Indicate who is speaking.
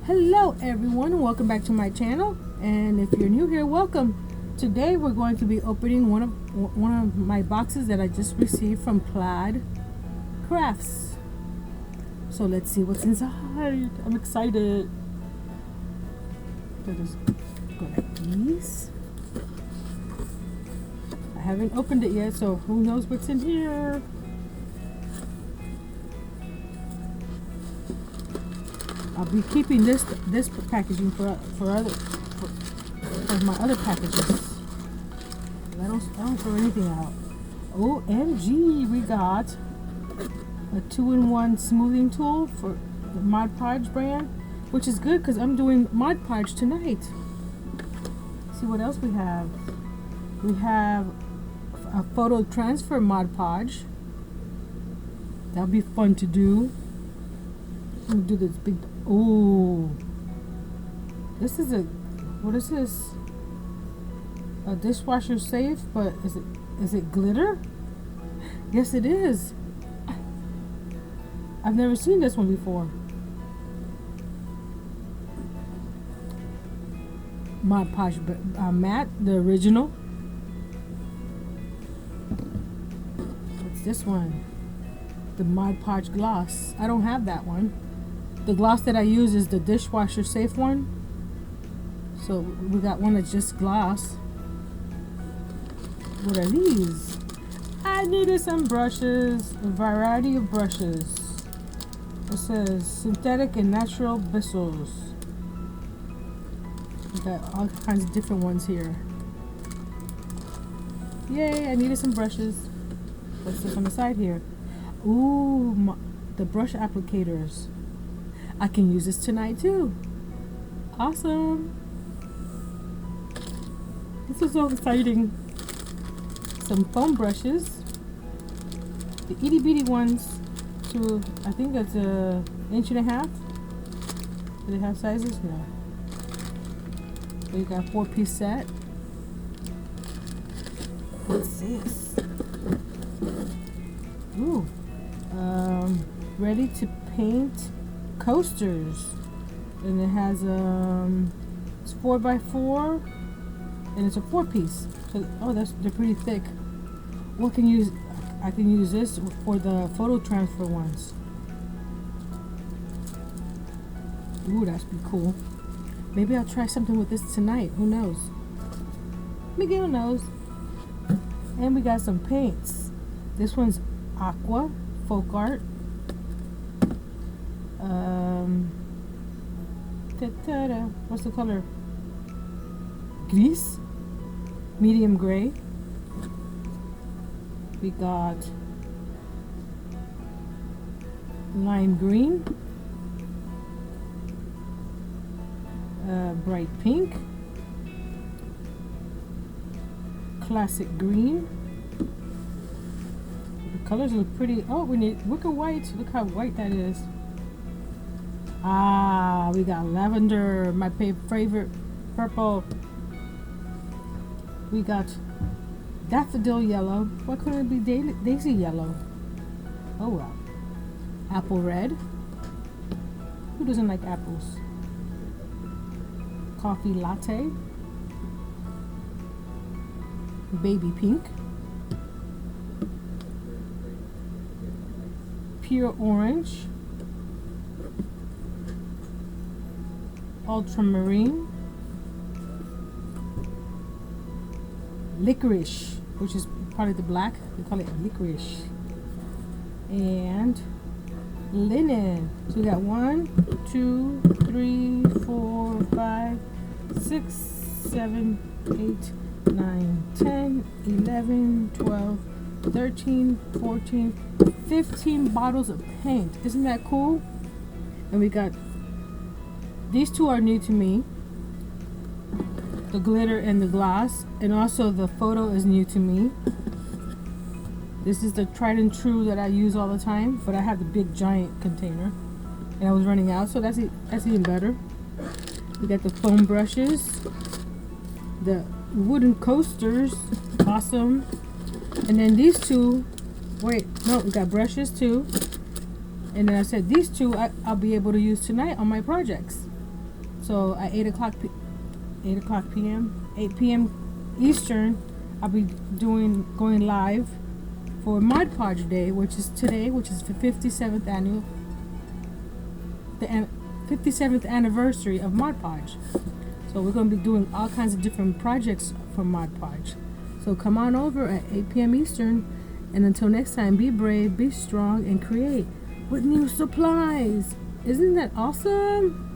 Speaker 1: Hello everyone, welcome back to my channel, and if you're new here, welcome. Today we're going to be opening one of my boxes that I just received from Plaid Crafts. So let's see what's inside. I'm excited. Let's go like these. I haven't opened it yet, so who knows what's in here. I'll be keeping this packaging for my other packages. I don't throw anything out. OMG, we got a 2-in-1 smoothing tool for the Mod Podge brand, which is good because I'm doing Mod Podge tonight. See what else we have. We have a photo transfer Mod Podge. That'll be fun to do. Let me do this big. Oh, this is what is this? A dishwasher safe, but is it glitter? Yes, it is. I've never seen this one before. Mod Podge matte, the original. What's this one? The Mod Podge gloss. I don't have that one. The gloss that I use is the dishwasher safe one. So we got one that's just gloss. What are these? I needed some brushes, a variety of brushes. It says synthetic and natural bristles. We got all kinds of different ones here. Yay, I needed some brushes. What's this on the side here? Ooh, the brush applicators. I can use this tonight too. Awesome. This is so exciting. Some foam brushes. The itty bitty ones to, I think that's a 1.5 inches. Do they have sizes? No. We got a 4-piece set. What's this? Ooh. Ready to paint coasters, and it has it's 4x4 and it's a 4-piece. So they're pretty thick. I can use this for the photo transfer ones. Ooh, that's pretty cool. Maybe I'll try something with this tonight. Who knows? Miguel knows. And we got some paints. This one's aqua folk art. What's the color? Gris, medium gray. We got lime green, bright pink, classic green. The colors look pretty. Oh, we need wicker white. Look how white that is. Ah, we got lavender, my favorite purple. We got daffodil yellow. Why couldn't it be daisy yellow? Oh well. Apple red. Who doesn't like apples? Coffee latte. Baby pink. Pure orange. Ultramarine, licorice, which is part of the black. We call it licorice, and linen. So we got 1, 2, 3, 4, 5, 6, 7, 8, 9, 10, 11, 12, 13, 14, 15 bottles of paint. Isn't that cool? And we got these two are new to me, the glitter and the gloss, and also the photo is new to me. This is the tried and true that I use all the time, but I have the big giant container and I was running out, so that's even better. We got the foam brushes, the wooden coasters, awesome. And then these two, we got brushes too. And then I said these two I'll be able to use tonight on my projects. So at 8 o'clock p.m., 8 p.m. Eastern, I'll be going live for Mod Podge Day, which is today, which is the 57th anniversary of Mod Podge. So we're going to be doing all kinds of different projects for Mod Podge. So come on over at 8 p.m. Eastern, and until next time, be brave, be strong, and create with new supplies. Isn't that awesome?